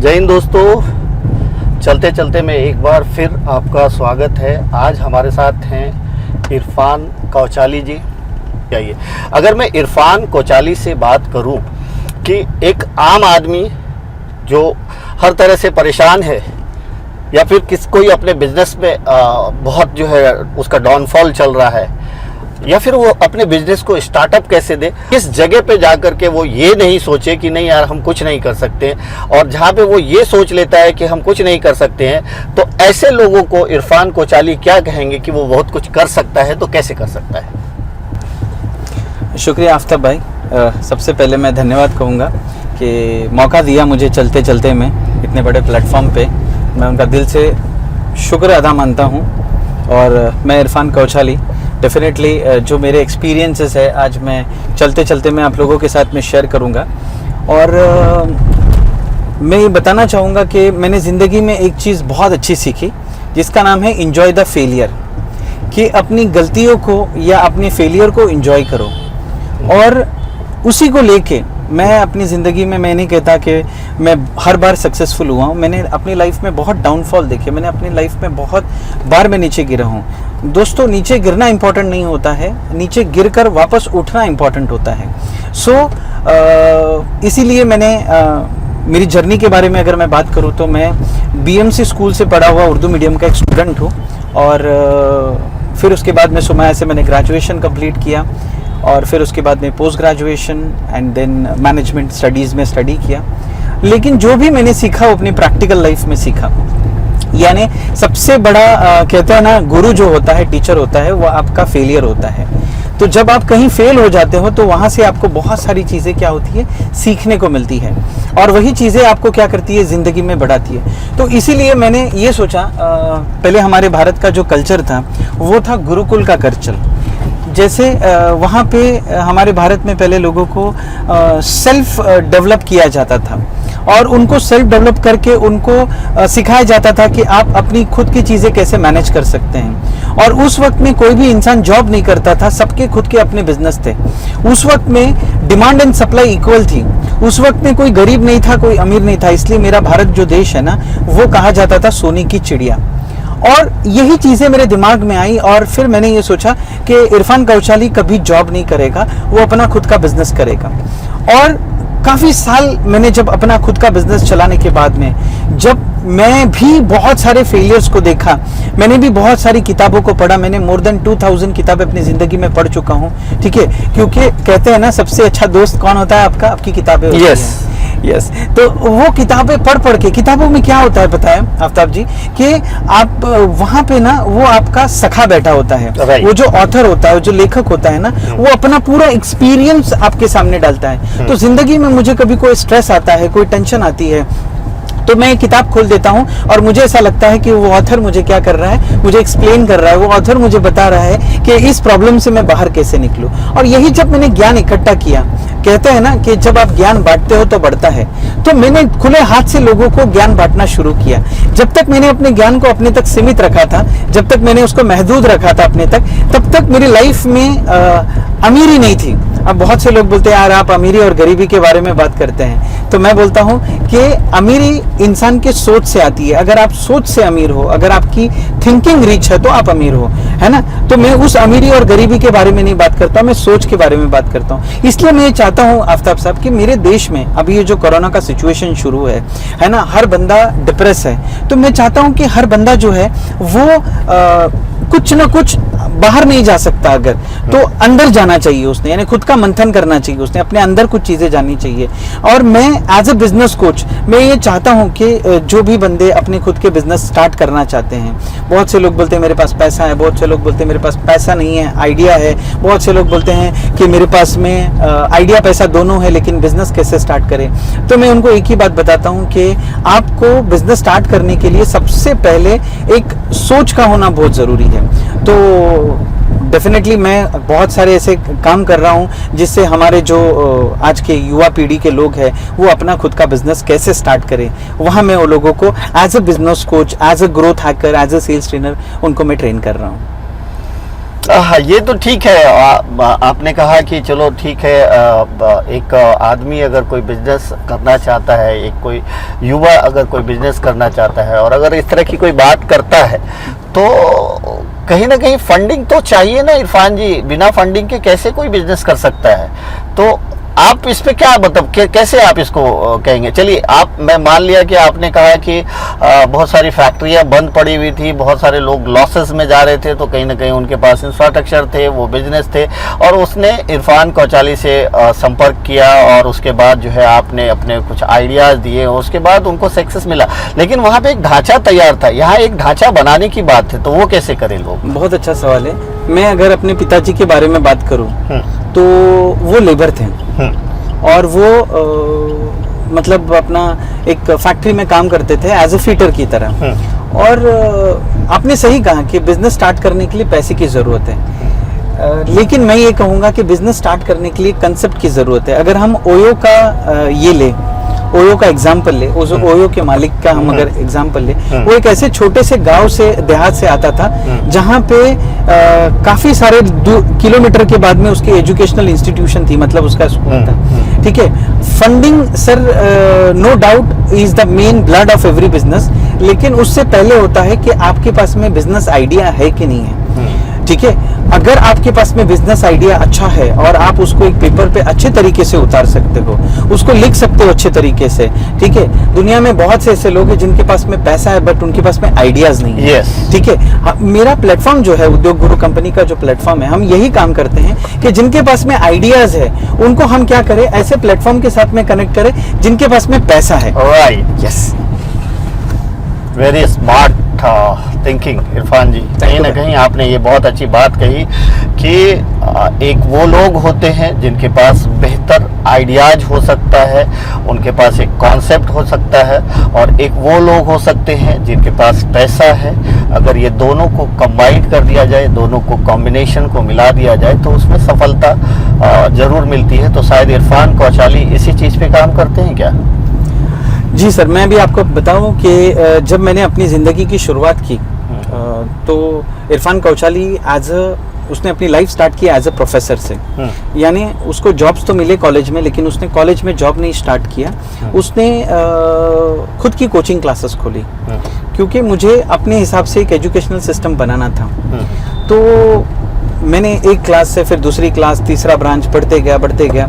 जय हिंद दोस्तों, चलते चलते में एक बार फिर आपका स्वागत है। आज हमारे साथ हैं इरफान कौचाली जी। आइए, अगर मैं इरफान कौचाली से बात करूं कि एक आम आदमी जो हर तरह से परेशान है या फिर कोई अपने बिजनेस में बहुत जो है उसका डाउनफॉल चल रहा है या फिर वो अपने बिजनेस को स्टार्टअप कैसे दे, इस जगह पे जाकर के वो ये नहीं सोचे कि नहीं यार हम कुछ नहीं कर सकते, और जहाँ पे वो ये सोच लेता है कि हम कुछ नहीं कर सकते हैं, तो ऐसे लोगों को इरफान कौचाली क्या कहेंगे कि वो बहुत कुछ कर सकता है, तो कैसे कर सकता है? शुक्रिया आफ्ताब भाई। सबसे पहले मैं धन्यवाद कहूँगा कि मौका दिया मुझे चलते चलते में इतने बड़े प्लेटफॉर्म पे। मैं उनका दिल से शुक्र अदा मानता हूँ। और मैं इरफान कौचाली डेफिनेटली जो मेरे एक्सपीरियंसेस है आज मैं चलते चलते मैं आप लोगों के साथ में शेयर करूँगा। और मैं ये बताना चाहूँगा कि मैंने ज़िंदगी में एक चीज़ बहुत अच्छी सीखी जिसका नाम है इंजॉय द फेलियर, कि अपनी गलतियों को या अपने फेलियर को इंजॉय करो। और उसी को लेके मैं अपनी ज़िंदगी में, मैं नहीं कहता कि मैं हर बार सक्सेसफुल हुआ हूँ। मैंने अपनी लाइफ में बहुत डाउनफॉल देखे, मैंने अपनी लाइफ में बहुत बार मैं नीचे गिरा हूँ। दोस्तों, नीचे गिरना इम्पोर्टेंट नहीं होता है, नीचे गिरकर वापस उठना इम्पोर्टेंट होता है। इसीलिए मैंने मेरी जर्नी के बारे में अगर मैं बात करूँ तो मैं BMC स्कूल से पढ़ा हुआ उर्दू मीडियम का एक स्टूडेंट हूँ। और फिर उसके बाद में सुमाया से मैंने ग्रेजुएशन कंप्लीट किया और फिर उसके बाद में post graduation and then management studies में स्टडी किया। लेकिन जो भी मैंने सीखा वो अपनी प्रैक्टिकल लाइफ में सीखा। यानी सबसे बड़ा कहते हैं ना, गुरु जो होता है, टीचर होता है, वो आपका फेलियर होता है। तो जब आप कहीं फेल हो जाते हो तो वहाँ से आपको बहुत सारी चीज़ें क्या होती है, सीखने को मिलती है, और वही चीज़ें आपको क्या करती है, ज़िंदगी में बढ़ाती है। तो इसीलिए मैंने ये सोचा, पहले हमारे भारत का जो कल्चर था वो था गुरुकुल का कल्चर। जैसे वहाँ पे हमारे भारत में पहले लोगों को सेल्फ डेवलप किया जाता था और उनको सेल्फ डेवलप करके उनको सिखाया जाता था कि आप अपनी खुद की चीज़ें कैसे मैनेज कर सकते हैं। और उस वक्त में कोई भी इंसान जॉब नहीं करता था, सबके खुद के अपने बिजनेस थे। उस वक्त में डिमांड एंड सप्लाई इक्वल थी। उस वक्त में कोई गरीब नहीं था, कोई अमीर नहीं था। इसलिए मेरा भारत जो देश है ना, वो कहा जाता था सोने की चिड़िया। और यही चीज़ें मेरे दिमाग में आई और फिर मैंने ये सोचा कि इरफान कौचाली कभी जॉब नहीं करेगा, वो अपना खुद का बिजनेस करेगा। और काफ़ी साल मैंने जब अपना खुद का बिजनेस चलाने के बाद में, जब मैं भी बहुत सारे फेलियर्स को देखा, मैंने भी बहुत सारी किताबों को पढ़ा। मैंने मोर देन 2000 किताबें अपनी ज़िंदगी में पढ़ चुका हूँ, ठीक है। क्योंकि कहते हैं ना, सबसे अच्छा दोस्त कौन होता है आपका? आपकी किताबें होती हैं। यस, तो वो किताबें पढ़ के, किताबों में क्या होता है पता है आफ्ताब जी, कि आप वहाँ पे ना, वो आपका सखा बैठा होता है। वो जो ऑथर होता है, जो लेखक होता है ना, वो अपना पूरा एक्सपीरियंस आपके सामने डालता है। तो जिंदगी में मुझे कभी कोई स्ट्रेस आता है, कोई टेंशन आती है, तो मैं किताब खोल देता हूँ और मुझे ऐसा लगता है कि वो ऑथर मुझे क्या कर रहा है, मुझे एक्सप्लेन कर रहा है। वो ऑथर मुझे बता रहा है कि इस प्रॉब्लम से मैं बाहर कैसे निकलूँ। और यही जब मैंने ज्ञान इकट्ठा किया, कहते हैं ना कि जब आप ज्ञान बांटते हो तो बढ़ता है, तो मैंने खुले हाथ से लोगों को ज्ञान बांटना शुरू किया। जब तक मैंने अपने ज्ञान को अपने तक सीमित रखा था, जब तक मैंने उसको महदूद रखा था अपने तक, तब तक मेरी लाइफ में अमीरी नहीं थी। अब बहुत से लोग बोलते हैं यार आप अमीरी और गरीबी के बारे में बात करते हैं, तो मैं बोलता हूँ कि अमीरी इंसान के सोच से आती है। अगर आप सोच से अमीर हो, अगर आपकी थिंकिंग रिच है, तो आप अमीर हो, है ना। तो मैं उस अमीरी और गरीबी के बारे में नहीं बात करता, मैं सोच के बारे में बात करता हूँ। इसलिए मैं ये चाहता हूँ आफ्ताब साहब कि मेरे देश में अभी ये जो कोरोना का सिचुएशन शुरू है ना, हर बंदा डिप्रेस है। तो मैं चाहता हूँ कि हर बंदा जो है वो कुछ ना कुछ बाहर नहीं जा सकता, अगर तो अंदर जाना चाहिए उसने, यानी खुद का मंथन करना चाहिए उसने, अपने अंदर कुछ चीज़ें जाननी चाहिए। और मैं एज ए बिजनेस कोच मैं ये चाहता हूँ कि जो भी बंदे अपने खुद के बिजनेस स्टार्ट करना चाहते हैं, बहुत से लोग बोलते हैं मेरे पास पैसा है, बहुत से लोग बोलते हैं मेरे पास पैसा नहीं है, आइडिया है, बहुत से लोग बोलते हैं कि मेरे पास में आइडिया पैसा दोनों है, लेकिन बिजनेस कैसे स्टार्ट करें। तो मैं उनको एक ही बात बताता हूँ कि आपको बिजनेस स्टार्ट करने के लिए सबसे पहले एक सोच का होना बहुत ज़रूरी है। तो डेफिनेटली मैं बहुत सारे ऐसे काम कर रहा हूँ जिससे हमारे जो आज के युवा पीढ़ी के लोग हैं वो अपना खुद का बिजनेस कैसे स्टार्ट करें, वहाँ मैं वो लोगों को as a business coach, as a growth hacker, as a sales trainer उनको मैं ट्रेन कर रहा हूँ। हाँ, ये तो ठीक है। आपने कहा कि चलो ठीक है, एक आदमी अगर कोई बिजनेस करना चाहता है, एक कोई युवा अगर कोई बिजनेस करना चाहता है और अगर इस तरह की कोई बात करता है तो कहीं ना कहीं फंडिंग तो चाहिए ना इरफान जी। बिना फंडिंग के कैसे कोई बिजनेस कर सकता है? तो आप इस पे क्या मतलब कैसे आप इसको कहेंगे? चलिए, मैं मान लिया कि आपने कहा कि बहुत सारी फैक्ट्रियां बंद पड़ी हुई थी, बहुत सारे लोग लॉसेस में जा रहे थे, तो कहीं ना कहीं उनके पास इंफ्रास्ट्रक्चर थे, वो बिजनेस थे, और उसने इरफान कौचाली से संपर्क किया और उसके बाद जो है आपने अपने कुछ आइडियाज़ दिए और उसके बाद उनको सक्सेस मिला। लेकिन वहाँ पे एक ढांचा तैयार था, यहाँ एक ढांचा बनाने की बात है, तो वो कैसे करें लोग? बहुत अच्छा सवाल है। मैं अगर अपने पिताजी के बारे में बात करूं तो वो लेबर थे और वो मतलब अपना एक फैक्ट्री में काम करते थे एज ए फीटर की तरह। और आपने सही कहा कि बिजनेस स्टार्ट करने के लिए पैसे की ज़रूरत है, लेकिन मैं ये कहूँगा कि बिजनेस स्टार्ट करने के लिए कंसेप्ट की ज़रूरत है। अगर हम ओयो का ये ले, ओयो का एग्जाम्पल ले, उस ओयो के मालिक का हम अगर एग्जाम्पल ले, वो एक ऐसे छोटे से गांव से, देहात से आता था जहाँ पे काफी सारे किलोमीटर के बाद में उसकी एजुकेशनल इंस्टीट्यूशन थी, मतलब उसका स्कूल था। ठीक है, funding sir no doubt is the main blood of every business, लेकिन उससे पहले होता है कि आपके पास में बिजनेस आइडिया है कि नहीं है। ठीक है, अगर आपके पास में बिजनेस आइडिया अच्छा है और आप उसको एक पेपर पे अच्छे तरीके से उतार सकते हो, उसको लिख सकते हो अच्छे तरीके से। ठीक है, दुनिया में बहुत से ऐसे लोग हैं जिनके पास में पैसा है बट उनके पास में आइडियाज नहीं है। ठीक है, मेरा प्लेटफॉर्म जो है, उद्योग गुरु कंपनी का जो प्लेटफॉर्म है, हम यही काम करते हैं कि जिनके पास में आइडियाज है उनको हम क्या करें, ऐसे प्लेटफॉर्म के साथ में कनेक्ट करें जिनके पास में पैसा है। Right, yes, very smart thinking Irfan ji. कहीं ना कहीं आपने ये बहुत अच्छी बात कही कि एक वो लोग होते हैं जिनके पास बेहतर आइडियाज हो सकता है, उनके पास एक कॉन्सेप्ट हो सकता है, और एक वो लोग हो सकते हैं जिनके पास पैसा है। अगर ये दोनों को कंबाइन कर दिया जाए, दोनों को कॉम्बिनेशन को मिला दिया जाए तो उसमें सफलता जरूर मिलती है। तो शायद इरफान कौचाली इसी चीज़ पे काम करते हैं क्या? जी सर, मैं भी आपको बताऊं कि जब मैंने अपनी ज़िंदगी की शुरुआत की तो इरफान कौचाली उसने अपनी लाइफ स्टार्ट की एज ए प्रोफेसर से। यानी उसको जॉब्स तो मिले कॉलेज में, लेकिन उसने कॉलेज में जॉब नहीं स्टार्ट किया, उसने खुद की कोचिंग क्लासेस खोली, क्योंकि मुझे अपने हिसाब से एक एजुकेशनल सिस्टम बनाना था। तो मैंने एक क्लास से फिर दूसरी क्लास, तीसरा ब्रांच बढ़ते गया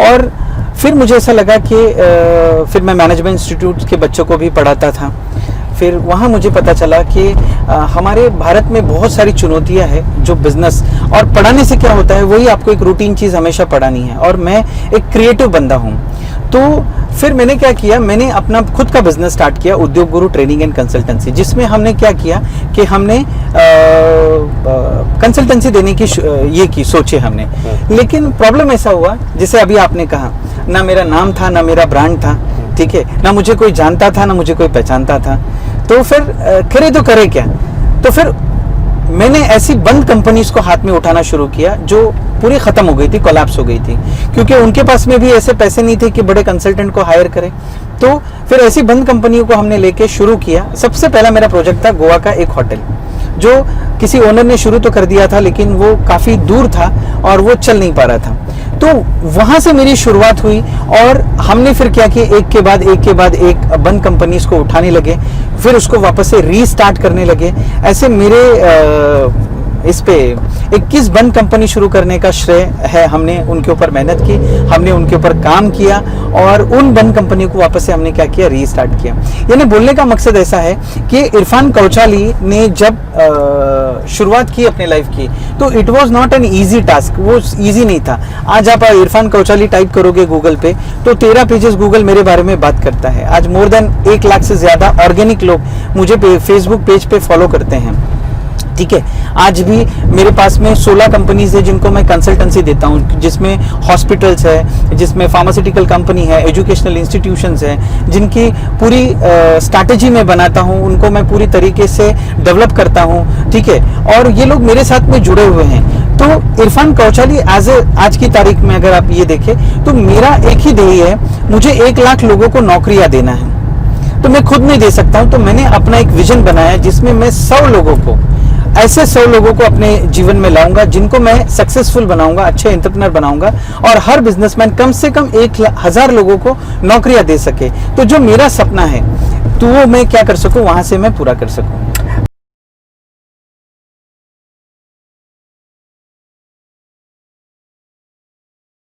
और फिर मुझे ऐसा लगा कि फिर मैं मैनेजमेंट इंस्टीट्यूट के बच्चों को भी पढ़ाता था। फिर वहाँ मुझे पता चला कि हमारे भारत में बहुत सारी चुनौतियाँ हैं जो बिजनेस, और पढ़ाने से क्या होता है, वही आपको एक रूटीन चीज़ हमेशा पढ़ानी है, और मैं एक क्रिएटिव बंदा हूँ। तो फिर मैंने क्या किया, मैंने अपना खुद का बिजनेस स्टार्ट किया, उद्योग गुरु ट्रेनिंग एंड कंसल्टेंसी, जिसमें हमने क्या किया कि हमने कंसल्टेंसी देने की ये की सोचे हमने। लेकिन प्रॉब्लम ऐसा हुआ, जैसे अभी आपने कहा, ना मेरा नाम था, ना मेरा ब्रांड था, ठीक है, ना मुझे कोई जानता था, ना मुझे कोई पहचानता था। तो फिर करे तो करे क्या? तो फिर मैंने ऐसी बंद कंपनीज को हाथ में उठाना शुरू किया जो पूरी खत्म हो गई थी, कोलैप्स हो गई थी, क्योंकि उनके पास में भी ऐसे पैसे नहीं थे कि बड़े कंसल्टेंट को हायर करें। तो फिर ऐसी बंद कंपनियों को हमने लेके शुरू किया। सबसे पहला मेरा प्रोजेक्ट था गोवा का एक होटल, जो किसी ओनर ने शुरू तो कर दिया था, लेकिन वो काफ़ी दूर था और वो चल नहीं पा रहा था। तो वहाँ से मेरी शुरुआत हुई और हमने फिर क्या किया, एक के बाद एक बंद कंपनीज को उठाने लगे, फिर उसको वापस से रीस्टार्ट करने लगे। ऐसे मेरे इस पे 21 बंद कंपनी शुरू करने का श्रेय है। हमने उनके ऊपर मेहनत की, हमने उनके ऊपर काम किया और उन बंद कंपनियों को वापस से हमने क्या किया, रीस्टार्ट किया। यानी बोलने का मकसद ऐसा है कि इरफान कौचाली ने जब शुरुआत की अपने लाइफ की, तो it was not an easy task, वो इजी नहीं था। आज आप इरफान कौचाली टाइप करोगे गूगल पे तो 13 पेजेस गूगल मेरे बारे में बात करता है। आज मोर देन 1 लाख से ज्यादा ऑर्गेनिक लोग मुझे फेसबुक पेज पे फॉलो करते हैं। ठीक है, आज भी मेरे पास में 16 कंपनीज है जिनको मैं कंसल्टेंसी देता हूँ, जिसमें हॉस्पिटल्स है, जिसमें फार्मास्यूटिकल कंपनी है, एजुकेशनल इंस्टीट्यूशंस है, जिनकी पूरी स्ट्रैटेजी मैं बनाता हूँ, उनको मैं पूरी तरीके से डेवलप करता हूँ। ठीक है, और ये लोग मेरे साथ में जुड़े हुए हैं। तो इरफान कौचाली आज की तारीख में अगर आप ये देखें तो मेरा एक ही ध्येय है, मुझे 1 लाख लोगों को नौकरियां देना है। तो मैं खुद नहीं दे सकता हूँ, तो मैंने अपना एक विजन बनाया जिसमें मैं 100 लोगों को ऐसे 100 लोगों को अपने जीवन में लाऊंगा जिनको मैं सक्सेसफुल बनाऊंगा, अच्छे एंटरप्रेन्योर बनाऊंगा और हर बिजनेसमैन कम से कम 1000 लोगों को नौकरियां दे सके। तो जो मेरा सपना है तो वो मैं क्या कर सकूं, वहां से मैं पूरा कर सकूं।